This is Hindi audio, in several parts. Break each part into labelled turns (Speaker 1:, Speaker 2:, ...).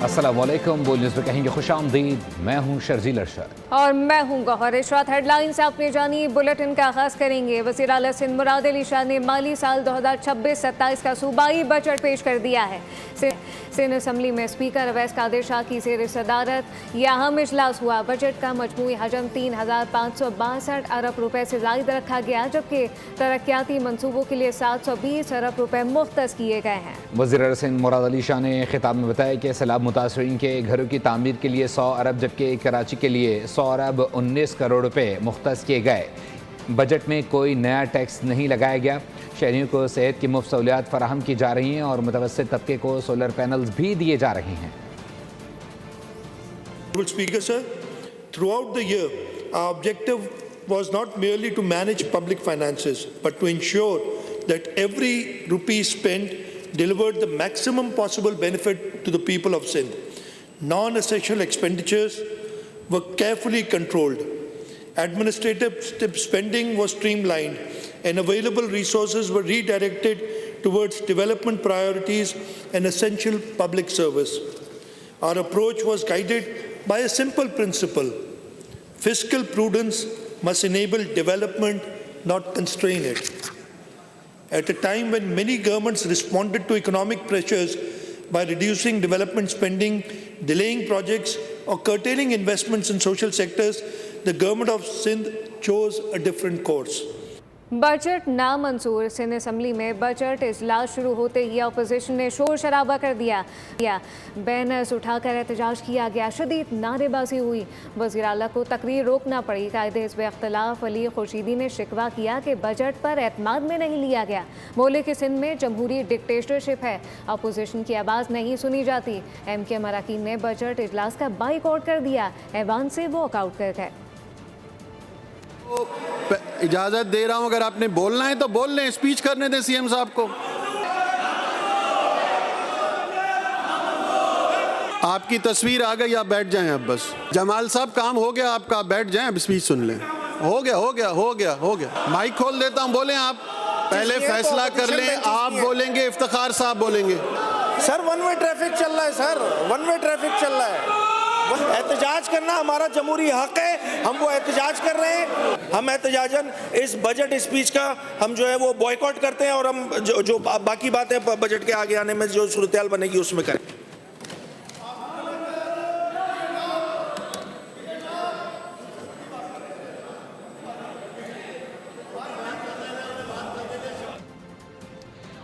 Speaker 1: अस्सलामुअलैकुम। बोल न्यूज़ में कहेंगे खुशामदीद। मैं हूं शर्जील अरशद
Speaker 2: और मैं हूं गौहर इशरत। हेडलाइन से आपने जानी, बुलेटिन का आगाज करेंगे। वज़ीर आला सिंध मुराद अली शाह ने माली साल 2026-27 का सूबाई बजट पेश कर दिया है। सिंध असम्बली में स्पीकर अवैस कादिर शाह की ज़ेर सदारत यह अहम इजलास हुआ। बजट का मजमूई हजम 3562 अरब रुपए से ज़ायद रखा गया, जबकि तरक्याती मनसूबों के लिए 720 अरब रुपए मुख्तस किए गए हैं।
Speaker 1: वज़ीर आला सिंध मुराद अली शाह ने खिताब में बताया कि सैलाब मुतासरीन के घरों की तामीर के लिए 100 अरब जबकि कराची के लिए 100 अरब 19 करोड़ रुपए मुख्तस किए गए। बजट में कोई नया टैक्स नहीं लगाया गया। शहरियों को सेहत की मुफ्त सहूलियात फराहम की जा रही हैं और मुतवस्सित तबके को सोलर पैनल्स भी दिए जा रहे हैं।
Speaker 3: Speaker, sir, throughout the year, our objective was not merely to manage public finances, but to ensure that every rupee spent delivered the maximum possible benefit to the people of Sindh. Non-essential expenditures were carefully controlled. Administrative spending was streamlined and available resources were redirected towards development priorities and essential public service. Our approach was guided by a simple principle: fiscal prudence must enable development, not constrain it. At a time when many governments responded to economic pressures by reducing development spending, delaying projects, or curtailing investments in social sectors, the government of Sindh chose a different course.
Speaker 2: Budget नामंजूर। सिंध असम्बली में बजट इजलास शुरू होते ही अपोजिशन ने शोर शराबा कर दिया। बैनर्स उठाकर एहतजाज किया गया, शदीद नारेबाजी हुई। वज़ीर आला को तकरीर रोकना पड़ी। कायदे हिज़्ब इख्तिलाफ अली खुर्शीदी ने शिकवा किया कि बजट पर एतमाद में नहीं लिया गया। बोले कि सिंध में जमहूरी डिक्टेटरशिप है, अपोजिशन की आवाज़ नहीं सुनी जाती। MKM अरकान ने बजट इजलास का बाइकआउट कर दिया, ऐवान से वॉकआउट कर गए।
Speaker 4: इजाजत दे रहा हूं, अगर आपने बोलना है तो बोल लें, स्पीच करने दें सीएम साहब को। आपकी तस्वीर आ गई, आप बैठ जाएं अब बस। जमाल साहब काम हो गया आपका, आप बैठ जाएं, अब स्पीच सुन लें। हो गया। माइक खोल देता हूं, बोलें आप। पहले फैसला कर लें, आप बोलेंगे, इफ्तिखार साहब बोलेंगे।
Speaker 5: सर वन वे ट्रैफिक चल रहा है, सर वन वे ट्रैफिक चल रहा है। एहतजाज करना हमारा जमहूरी हक है, हम वो एहतजाज कर रहे हैं। हम एहतजाजन इस बजट स्पीच का हम जो है वो बॉयकॉट करते हैं और हम जो बाकी बातें बजट के आगे आने में जो सूरत-ए-हाल बनेगी उसमें करें।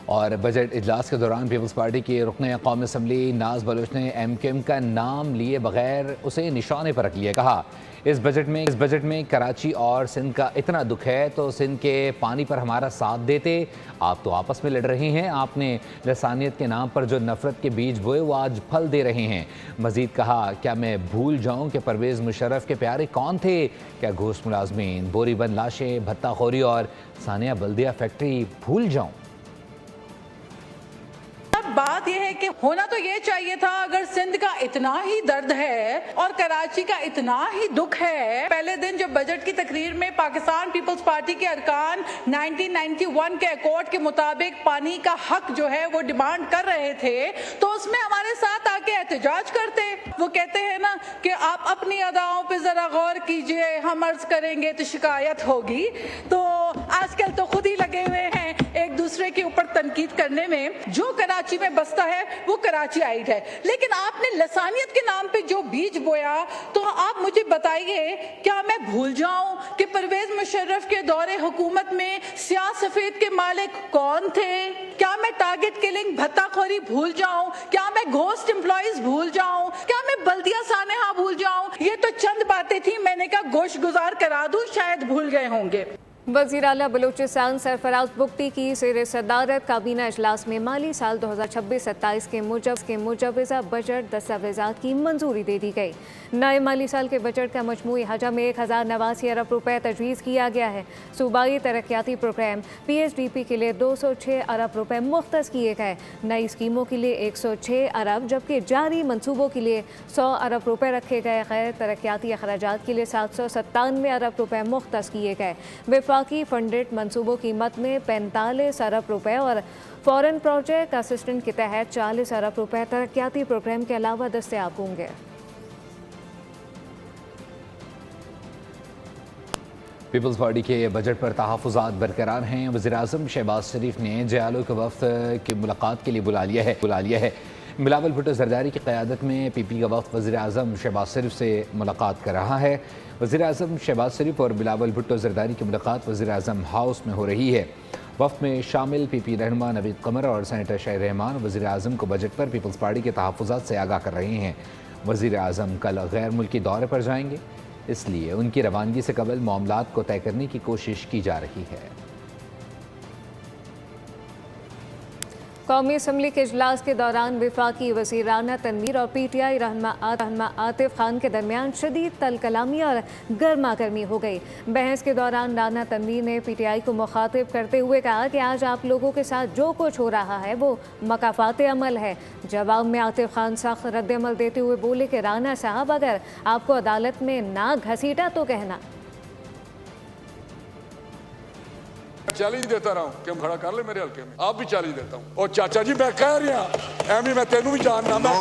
Speaker 1: और बजट इजलास के दौरान पीपल्स पार्टी के रुकन कौमी असम्बली नाज बलोच ने MKM का नाम लिए बगैर उसे निशाने पर रख लिया। कहा इस बजट में कराची और सिंध का इतना दुख है तो सिंध के पानी पर हमारा साथ देते। आप तो आपस में लड़ रहे हैं। आपने लसानियत के नाम पर जो नफरत के बीज बोए वो आज फल दे रहे हैं। मजीद कहा, क्या मैं भूल जाऊं कि परवेज़ मुशर्रफ के प्यारे कौन थे? क्या घूस मुलाजमीन, बोरीबंद लाशें, भत्ताखोरी और सानिया बल्दिया फैक्ट्री भूल जाऊं?
Speaker 6: बात यह है कि होना तो ये चाहिए था, अगर सिंध का इतना ही दर्द है और कराची का इतना ही दुख है। पहले दिन जब बजट की तकरीर में पाकिस्तान पीपल्स पार्टी के अरकान 1991 के अकॉर्ड के मुताबिक पानी का हक जो है वो डिमांड कर रहे थे, तो उसमें हमारे साथ आके एहतजाज करते। वो कहते हैं ना कि आप अपनी अदाओं पे जरा गौर कीजिए, हम अर्ज करेंगे तो शिकायत होगी। तो आजकल तो खुद ही लगे हुए हैं एक दूसरे के ऊपर तनकीद करने में। जो कराची में बसता है वो कराची आइड है, लेकिन आपने लसानियत के नाम पे जो बीज बोया, तो आप मुझे बताइए, क्या मैं भूल जाऊं कि परवेज मुशर्रफ के दौरे हुकूमत में स्याह सफेद के मालिक कौन थे? क्या मैं टारगेट किलिंग, भत्ताखोरी भूल जाऊं? क्या मैं घोस्ट एम्प्लॉइज भूल जाऊं? क्या मैं बल्दिया सानेहा भूल जाऊं? ये तो चंद बातें थी, मैंने कहा गोश गुजार करा दूं, शायद भूल गए होंगे।
Speaker 2: वज़ीर आला बलूचिस्तान सरफराज बुगटी की ज़ेर सदारत काबीना इजलास में माली साल 2026-27 के मुजवज़ा बजट दस्तावेज़ात की मंजूरी दे दी गई। नए माली साल के बजट का मजमूई हजम 1089 अरब रुपए तजवीज़ किया गया है। सूबाई तरक्याती प्रोग्राम PSDP के लिए 206 अरब रुपए मुख्तस किए गए। नई स्कीमों के लिए 106 अरब जबकि जारी मनसूबों के लिए 100 अरब रुपए रखे गए। गैर तरक्याती अखराजात के लिए 797 अरब रुपए मुख्तस किए गए। वफाकी फंडेड मनसूबों की कीमत में 45 अरब रुपए और फॉरेन प्रोजेक्ट असिस्टेंट के तहत 40 अरब रुपए तरक्याती प्रोग्राम के अलावा दस्तयाब होंगे।
Speaker 1: पीपल्स पार्टी के बजट पर तहफ़्फ़ुज़ात बरकरार हैं। वज़ीर-ए-आज़म शहबाज शरीफ ने जयालो के वफ़द की मुलाकात के लिए बुला लिया है। बिलावल भुट्टो ज़रदारी की क़यादत में पीपी का वफ़द वज़ीर-ए-आज़म शहबाज शरीफ से मुलाकात कर रहा है। वज़ीर-ए-आज़म शहबाज शरीफ और बिलावल भुट्टो ज़रदारी की मुलाकात वज़ीर-ए-आज़म हाउस में हो रही है। वफ़द में शामिल पीपी रहनुमा नवीद कमर और सेनेटर शाहिद रहमान वज़ीर-ए-आज़म को बजट पर पीपल्स पार्टी के तहफ़्फ़ुज़ात से आगाह कर रहे हैं। वज़ीर-ए-आज़म कल गैर मुल्की दौरे पर जाएंगे, इसलिए उनकी रवानगी से कबल मामलात को तय करने की कोशिश की जा रही है।
Speaker 2: कौमी असम्बली के इजलास के दौरान वफाकी वज़ीर राना तनवीर और PTI रहनुमा आतिफ खान के दरमियान शदीद तलकलामी और गर्मा गर्मी हो गई। बहस के दौरान राना तनवीर ने PTI को मुखातिब करते हुए कहा कि आज आप लोगों के साथ जो कुछ हो रहा है वो मकाफात अमल है। जवाब में आतिफ खान सख्त रद्द-ए-अमल देते हुए बोले कि राना साहब, अगर आपको अदालत में ना घसीटा तो कहना।
Speaker 7: चैलेंज देता रहा हूं कि हम खड़ा कर ले मेरे हल्के में, आप भी चैलेंज देता हूं। और चाचा जी मैं कह रहा एवं मैं तेनू भी जानना, मैं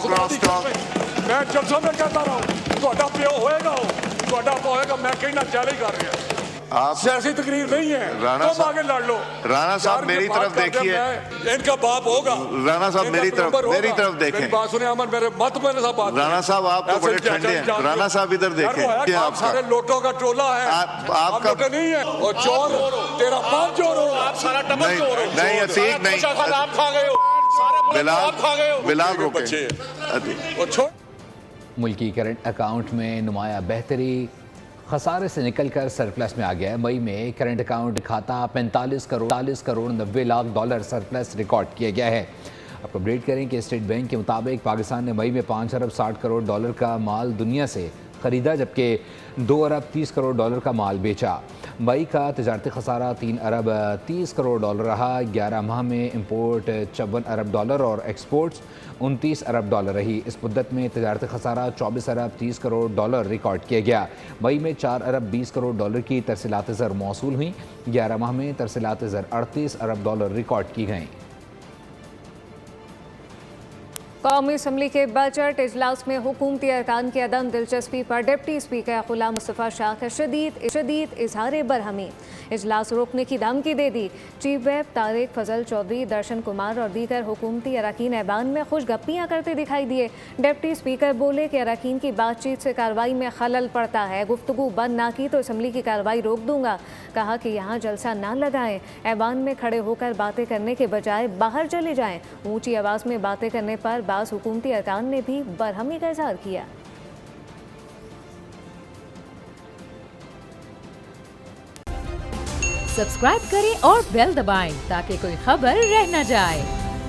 Speaker 7: जलसों में कहता रहा हूं ਤੁਹਾਡਾ ਪਿਓ ਹੋਏਗਾ, ਤੁਹਾਡਾ ਹੋਏਗਾ, मैं कहना चैलेंज कर रहा हूं। आप सियासी तकरीर नहीं है, तुम आगे लड़ लो।
Speaker 8: राणा साहब मेरी तरफ देखिए,
Speaker 7: इनका बाप होगा।
Speaker 8: राणा साहब मेरी तरफ देखें।
Speaker 7: बात सुने अमन, मेरे मत मेरे साथ बात।
Speaker 8: राणा साहब आप तो बड़े ठंडे हैं। राणा साहब इधर देखें,
Speaker 7: आप सारे लोटों का टोला है,
Speaker 8: आपका
Speaker 7: लोटे नहीं है। और चोर तेरा बाप चोर हो, आप सारा टब्बर चोर हो।
Speaker 8: नहीं अतीक नहीं,
Speaker 7: आप खा गए हो,
Speaker 8: बिलाल रोके।
Speaker 1: मुल्की करंट अकाउंट में नुमाया बेहतरी, खसारे से निकलकर सरप्लस में आ गया है। मई में करंट अकाउंट खाता 45 crore 90 lakh dollar surplus record किया गया है। आपको अपडेट करें कि स्टेट बैंक के मुताबिक पाकिस्तान ने मई में 5 अरब 60 करोड़ डॉलर का माल दुनिया से ख़रीदा, जबकि 2 अरब 30 करोड़ डॉलर का माल बेचा। मई का तजारती खसारा 3 अरब 30 करोड़ डॉलर रहा। 11 माह में इंपोर्ट 54 अरब डॉलर और एक्सपोर्ट्स 29 अरब डॉलर रही। इस मुद्दत में तजारती खसारा 24 अरब 30 करोड़ डॉलर रिकॉर्ड किया गया। मई में 4 अरब 20 करोड़ डॉलर की तरसीलात ज़र मौसूल हुई। 11 माह में तरसीलात ज़र 38 अरब डॉलर रिकॉर्ड की गईं।
Speaker 2: कौमी असम्बली के बजट इजलास में हुकूमती अरकान की अदम दिलचस्पी पर डिप्टी स्पीकर गुलाम मुस्तफ़ा शाह का शदीद इजहार बरहमी। इजलास रोकने की धमकी दे दी। चीफ व्हिप तारिक फजल चौधरी, दर्शन कुमार और दीगर हुकूमती अरकान ऐवान में खुशगप्पियाँ करते दिखाई दिए। डिप्टी स्पीकर बोले कि अरकान की बातचीत से कार्रवाई में खलल पड़ता है, गुफ्तगू बंद ना की तो असम्बली की कार्रवाई रोक दूंगा। कहा कि यहाँ जलसा ना लगाएं, ऐवान में खड़े होकर बातें करने के बजाय बाहर चले जाएं। ऊंची आवाज़ में बातें करने पर बाज़ हुकूमती अरकान ने भी बरहमी का इजहार किया।
Speaker 9: सब्सक्राइब करें और बेल दबाएं ताकि कोई खबर रह न जाए।